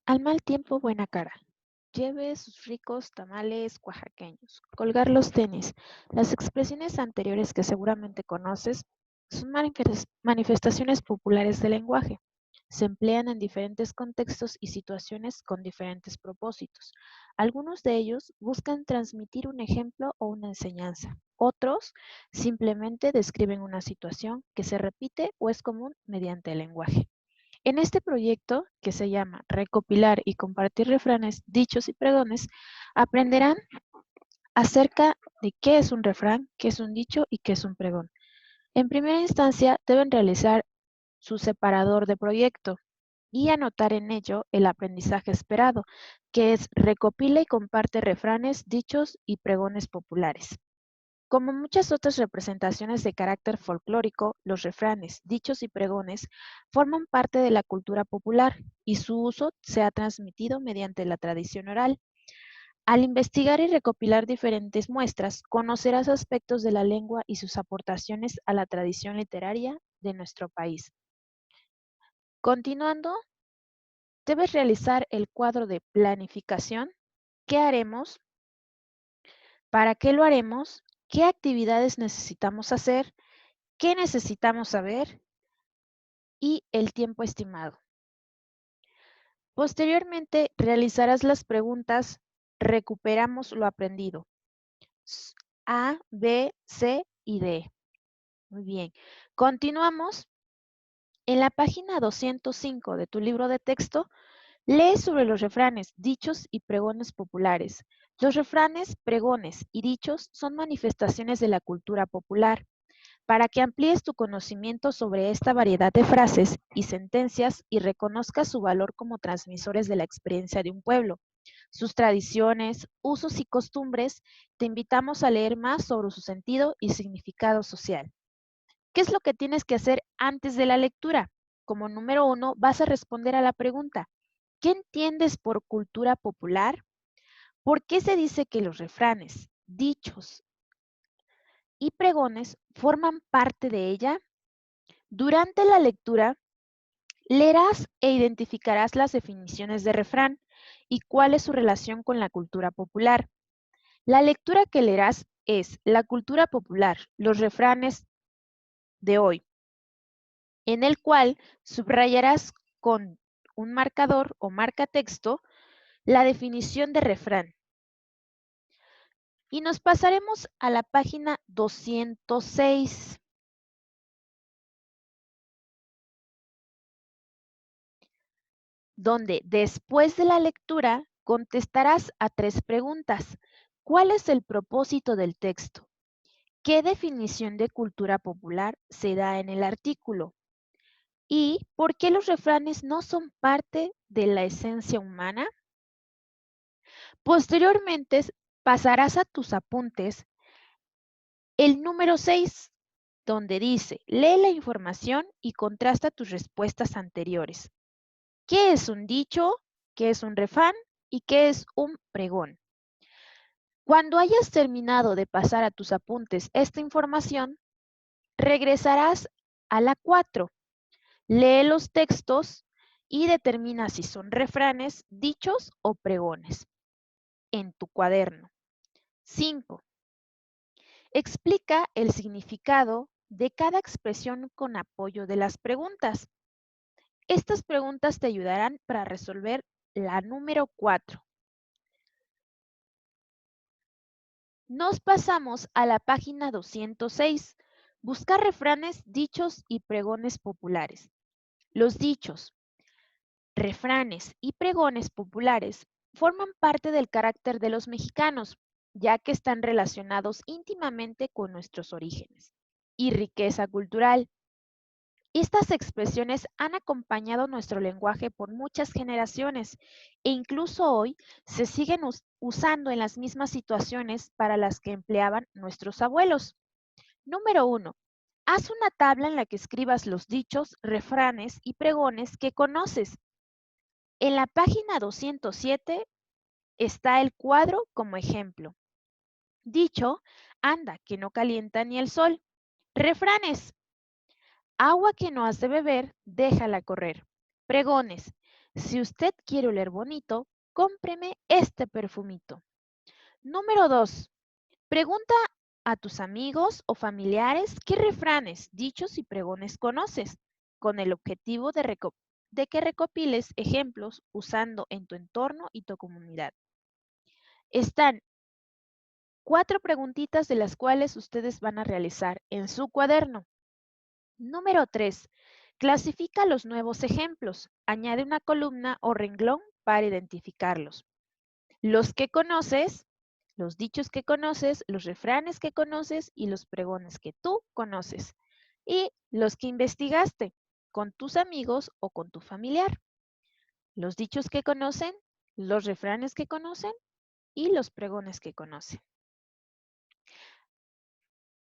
Al mal tiempo, buena cara. Lleve sus ricos tamales oaxaqueños. Colgar los tenis. Las expresiones anteriores que seguramente conoces son manifestaciones populares del lenguaje. Se emplean en diferentes contextos y situaciones con diferentes propósitos. Algunos de ellos buscan transmitir un ejemplo o una enseñanza. Otros simplemente describen una situación que se repite o es común mediante el lenguaje. En este proyecto, que se llama Recopilar y compartir refranes, dichos y pregones, aprenderán acerca de qué es un refrán, qué es un dicho y qué es un pregón. En primera instancia, deben realizar su separador de proyecto y anotar en ello el aprendizaje esperado, que es recopila y comparte refranes, dichos y pregones populares. Como muchas otras representaciones de carácter folclórico, los refranes, dichos y pregones forman parte de la cultura popular y su uso se ha transmitido mediante la tradición oral. Al investigar y recopilar diferentes muestras, conocerás aspectos de la lengua y sus aportaciones a la tradición literaria de nuestro país. Continuando, debes realizar el cuadro de planificación. ¿Qué haremos? ¿Para qué lo haremos? ¿Qué actividades necesitamos hacer? ¿Qué necesitamos saber? Y el tiempo estimado. Posteriormente, realizarás las preguntas recuperamos lo aprendido. A, B, C y D. Muy bien. Continuamos. En la página 205 de tu libro de texto, lee sobre los refranes, dichos y pregones populares. Los refranes, pregones y dichos son manifestaciones de la cultura popular. Para que amplíes tu conocimiento sobre esta variedad de frases y sentencias y reconozcas su valor como transmisores de la experiencia de un pueblo, sus tradiciones, usos y costumbres, te invitamos a leer más sobre su sentido y significado social. ¿Qué es lo que tienes que hacer antes de la lectura? Como número 1, vas a responder a la pregunta, ¿qué entiendes por cultura popular? ¿Por qué se dice que los refranes, dichos y pregones forman parte de ella? Durante la lectura, leerás e identificarás las definiciones de refrán y cuál es su relación con la cultura popular. La lectura que leerás es la cultura popular, los refranes de hoy, en el cual subrayarás con un marcador o marca texto la definición de refrán. Y nos pasaremos a la página 206. Donde después de la lectura contestarás a 3 preguntas. ¿Cuál es el propósito del texto? ¿Qué definición de cultura popular se da en el artículo? ¿Y por qué los refranes no son parte de la esencia humana? Posteriormente pasarás a tus apuntes el número 6, donde dice, lee la información y contrasta tus respuestas anteriores. ¿Qué es un dicho? ¿Qué es un refrán? ¿Y qué es un pregón? Cuando hayas terminado de pasar a tus apuntes esta información, regresarás a la 4. Lee los textos y determina si son refranes, dichos o pregones en tu cuaderno. 5. Explica el significado de cada expresión con apoyo de las preguntas. Estas preguntas te ayudarán para resolver la número 4. Nos pasamos a la página 206. Buscar refranes, dichos y pregones populares. Los dichos, refranes y pregones populares forman parte del carácter de los mexicanos, ya que están relacionados íntimamente con nuestros orígenes y riqueza cultural. Estas expresiones han acompañado nuestro lenguaje por muchas generaciones e incluso hoy se siguen usando en las mismas situaciones para las que empleaban nuestros abuelos. Número 1. Haz una tabla en la que escribas los dichos, refranes y pregones que conoces. En la página 207 está el cuadro como ejemplo. Dicho, anda, que no calienta ni el sol. Refranes, agua que no has de beber, déjala correr. Pregones, Si usted quiere oler bonito, cómpreme este perfumito. Número 2. Pregunta a tus amigos o familiares qué refranes, dichos y pregones conoces, con el objetivo de que recopiles ejemplos usando en tu entorno y tu comunidad. Están 4 preguntitas de las cuales ustedes van a realizar en su cuaderno. Número 3. Clasifica los nuevos ejemplos. Añade una columna o renglón para identificarlos. Los que conoces, los dichos que conoces, los refranes que conoces y los pregones que tú conoces. Y los que investigaste con tus amigos o con tu familiar. Los dichos que conocen, los refranes que conocen y los pregones que conocen.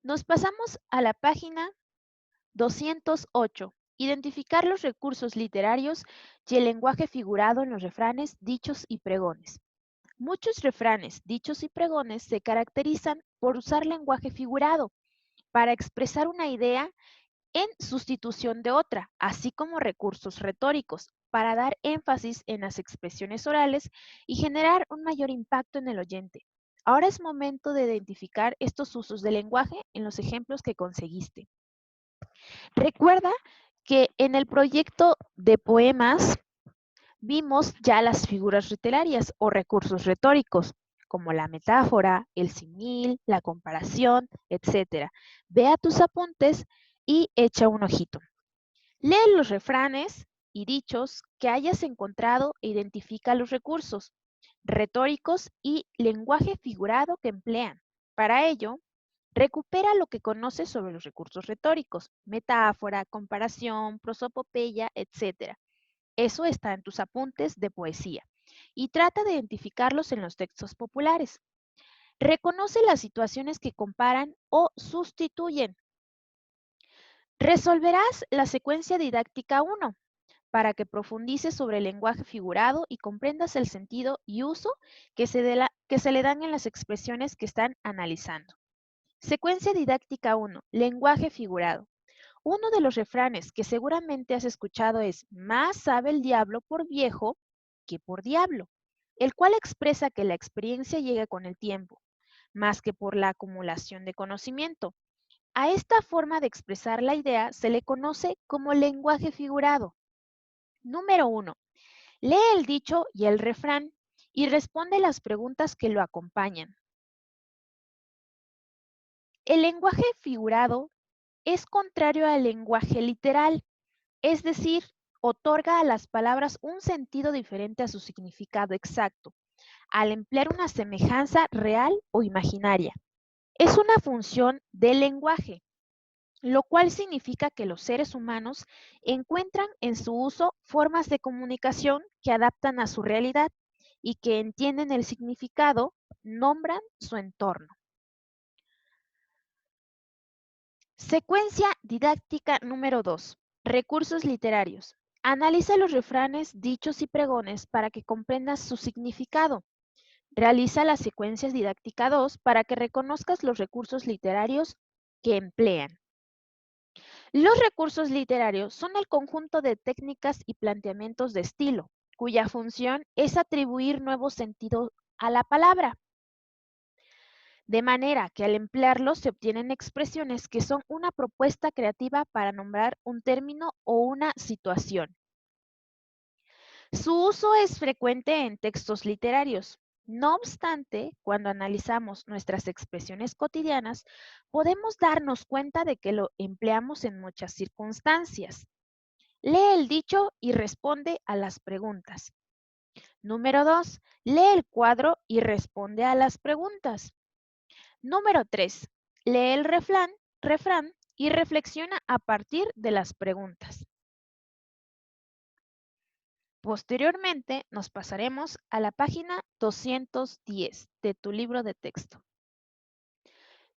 Nos pasamos a la página 208. Identificar los recursos literarios y el lenguaje figurado en los refranes, dichos y pregones. Muchos refranes, dichos y pregones se caracterizan por usar lenguaje figurado para expresar una idea en sustitución de otra, así como recursos retóricos para dar énfasis en las expresiones orales y generar un mayor impacto en el oyente. Ahora es momento de identificar estos usos del lenguaje en los ejemplos que conseguiste. Recuerda que en el proyecto de poemas vimos ya las figuras literarias o recursos retóricos, como la metáfora, el símil, la comparación, etc. Ve a tus apuntes y echa un ojito. Lee los refranes y dichos que hayas encontrado e identifica los recursos retóricos y lenguaje figurado que emplean. Para ello, recupera lo que conoces sobre los recursos retóricos, metáfora, comparación, prosopopeya, etc. Eso está en tus apuntes de poesía y trata de identificarlos en los textos populares. Reconoce las situaciones que comparan o sustituyen. Resolverás la secuencia didáctica 1 para que profundices sobre el lenguaje figurado y comprendas el sentido y uso que se le dan en las expresiones que están analizando. Secuencia didáctica 1. Lenguaje figurado. Uno de los refranes que seguramente has escuchado es más sabe el diablo por viejo que por diablo, el cual expresa que la experiencia llega con el tiempo, más que por la acumulación de conocimiento. A esta forma de expresar la idea se le conoce como lenguaje figurado. Número 1. Lee el dicho y el refrán y responde las preguntas que lo acompañan. El lenguaje figurado es contrario al lenguaje literal, es decir, otorga a las palabras un sentido diferente a su significado exacto, al emplear una semejanza real o imaginaria. Es una función del lenguaje, lo cual significa que los seres humanos encuentran en su uso formas de comunicación que adaptan a su realidad y que entienden el significado, nombran su entorno. Secuencia didáctica número 2. Recursos literarios. Analiza los refranes, dichos y pregones para que comprendas su significado. Realiza la secuencia didáctica 2 para que reconozcas los recursos literarios que emplean. Los recursos literarios son el conjunto de técnicas y planteamientos de estilo, cuya función es atribuir nuevo sentido a la palabra, de manera que al emplearlos se obtienen expresiones que son una propuesta creativa para nombrar un término o una situación. Su uso es frecuente en textos literarios. No obstante, cuando analizamos nuestras expresiones cotidianas, podemos darnos cuenta de que lo empleamos en muchas circunstancias. Lee el dicho y responde a las preguntas. Número 2. Lee el cuadro y responde a las preguntas. Número 3. Lee el refrán y reflexiona a partir de las preguntas. Posteriormente nos pasaremos a la página 210 de tu libro de texto.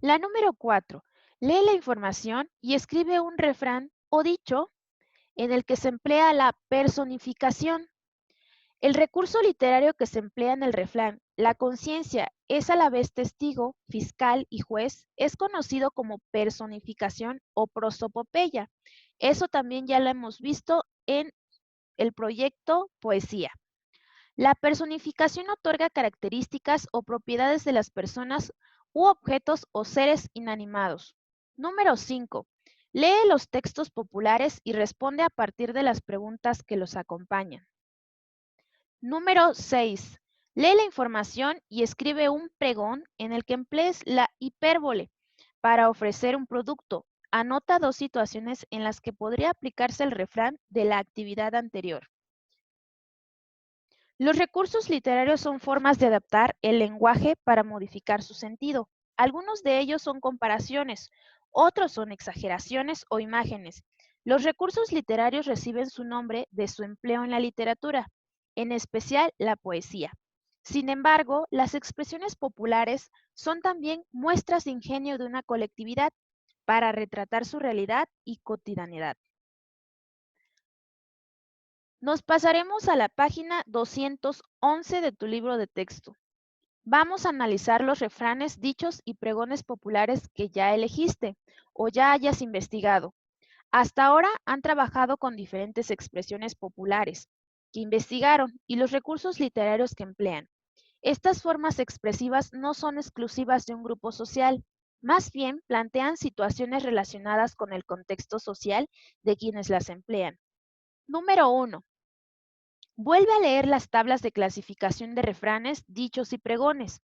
La número 4. Lee la información y escribe un refrán o dicho en el que se emplea la personificación. El recurso literario que se emplea en el refrán, la conciencia es a la vez testigo, fiscal y juez, es conocido como personificación o prosopopeya. Eso también ya lo hemos visto en el proyecto Poesía. La personificación otorga características o propiedades de las personas u objetos o seres inanimados. Número 5. Lee los textos populares y responde a partir de las preguntas que los acompañan. Número 6. Lee la información y escribe un pregón en el que emplees la hipérbole para ofrecer un producto. Anota 2 situaciones en las que podría aplicarse el refrán de la actividad anterior. Los recursos literarios son formas de adaptar el lenguaje para modificar su sentido. Algunos de ellos son comparaciones, otros son exageraciones o imágenes. Los recursos literarios reciben su nombre de su empleo en la literatura, en especial la poesía. Sin embargo, las expresiones populares son también muestras de ingenio de una colectividad para retratar su realidad y cotidianidad. Nos pasaremos a la página 211 de tu libro de texto. Vamos a analizar los refranes, dichos y pregones populares que ya elegiste o ya hayas investigado. Hasta ahora han trabajado con diferentes expresiones populares que investigaron y los recursos literarios que emplean. Estas formas expresivas no son exclusivas de un grupo social, más bien plantean situaciones relacionadas con el contexto social de quienes las emplean. Número 1. Vuelve a leer las tablas de clasificación de refranes, dichos y pregones.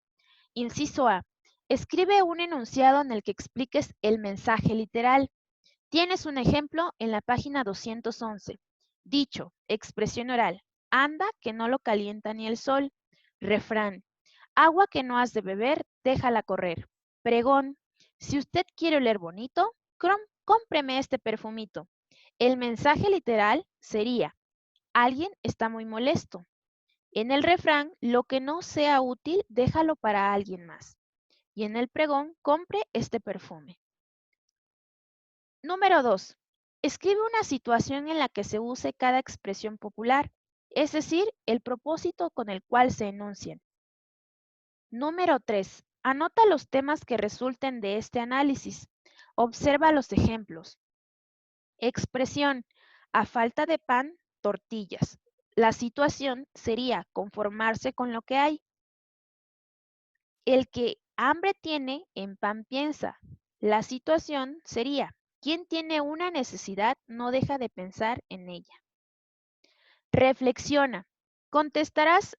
Inciso A. Escribe un enunciado en el que expliques el mensaje literal. Tienes un ejemplo en la página 211. Dicho, expresión oral. Anda que no lo calienta ni el sol. Refrán. Agua que no has de beber, déjala correr. Pregón. Si usted quiere oler bonito, cómpreme este perfumito. El mensaje literal sería: alguien está muy molesto. En el refrán, lo que no sea útil, déjalo para alguien más. Y en el pregón, compre este perfume. Número 2. Escribe una situación en la que se use cada expresión popular, es decir, el propósito con el cual se enuncian. Número 3. Anota los temas que resulten de este análisis. Observa los ejemplos. Expresión: a falta de pan, tortillas. La situación sería conformarse con lo que hay. El que hambre tiene, en pan piensa. La situación sería: quien tiene una necesidad no deja de pensar en ella. Reflexiona. Contestarás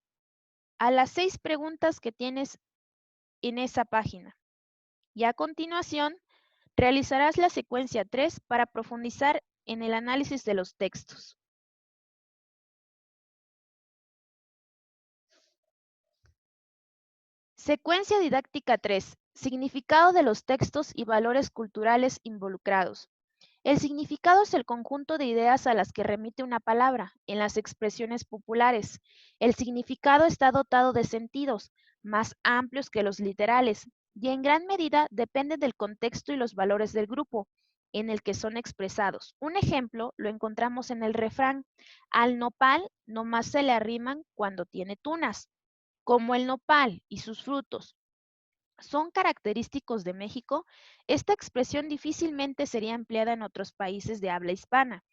a las 6 preguntas que tienes en esa página. Y a continuación, realizarás la secuencia 3 para profundizar en el análisis de los textos. Secuencia didáctica 3. Significado de los textos y valores culturales involucrados. El significado es el conjunto de ideas a las que remite una palabra en las expresiones populares. El significado está dotado de sentidos más amplios que los literales y en gran medida depende del contexto y los valores del grupo en el que son expresados. Un ejemplo lo encontramos en el refrán: al nopal nomás se le arriman cuando tiene tunas. Como el nopal y sus frutos son característicos de México, esta expresión difícilmente sería empleada en otros países de habla hispana,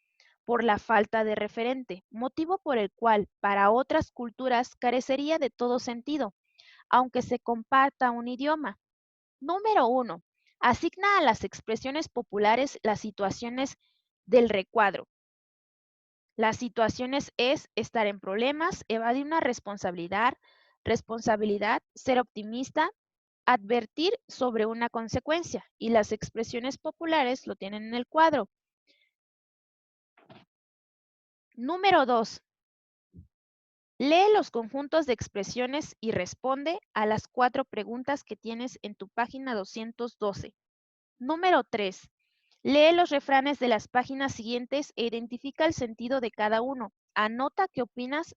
por la falta de referente, motivo por el cual para otras culturas carecería de todo sentido, aunque se comparta un idioma. Número 1. Asigna a las expresiones populares las situaciones del recuadro. Las situaciones es estar en problemas, evadir una responsabilidad, ser optimista, advertir sobre una consecuencia, y las expresiones populares lo tienen en el cuadro. Número 2. Lee los conjuntos de expresiones y responde a las 4 preguntas que tienes en tu página 212. Número 3. Lee los refranes de las páginas siguientes e identifica el sentido de cada uno. Anota qué opinas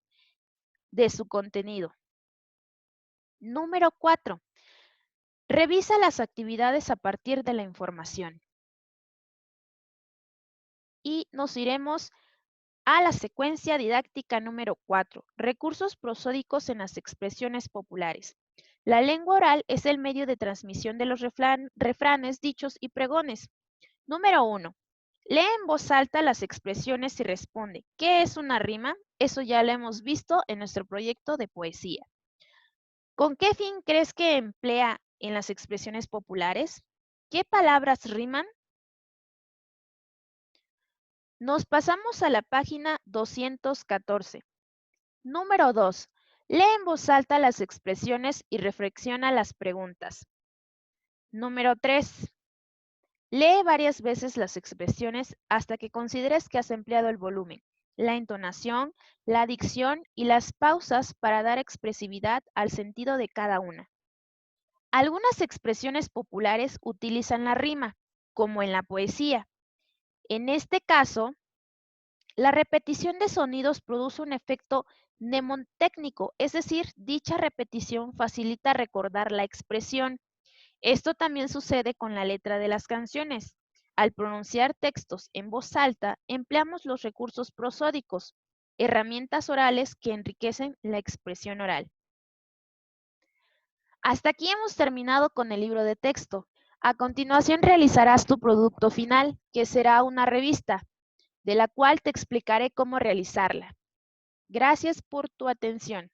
de su contenido. Número 4. Revisa las actividades a partir de la información. Y nos iremos a la secuencia didáctica número 4. Recursos prosódicos en las expresiones populares. La lengua oral es el medio de transmisión de los refranes, dichos y pregones. Número 1. Lee en voz alta las expresiones y responde. ¿Qué es una rima? Eso ya lo hemos visto en nuestro proyecto de poesía. ¿Con qué fin crees que emplea en las expresiones populares? ¿Qué palabras riman? Nos pasamos a la página 214. Número 2. Lee en voz alta las expresiones y reflexiona las preguntas. Número 3. Lee varias veces las expresiones hasta que consideres que has empleado el volumen, la entonación, la dicción y las pausas para dar expresividad al sentido de cada una. Algunas expresiones populares utilizan la rima, como en la poesía. En este caso, la repetición de sonidos produce un efecto mnemotécnico, es decir, dicha repetición facilita recordar la expresión. Esto también sucede con la letra de las canciones. Al pronunciar textos en voz alta, empleamos los recursos prosódicos, herramientas orales que enriquecen la expresión oral. Hasta aquí hemos terminado con el libro de texto. A continuación realizarás tu producto final, que será una revista, de la cual te explicaré cómo realizarla. Gracias por tu atención.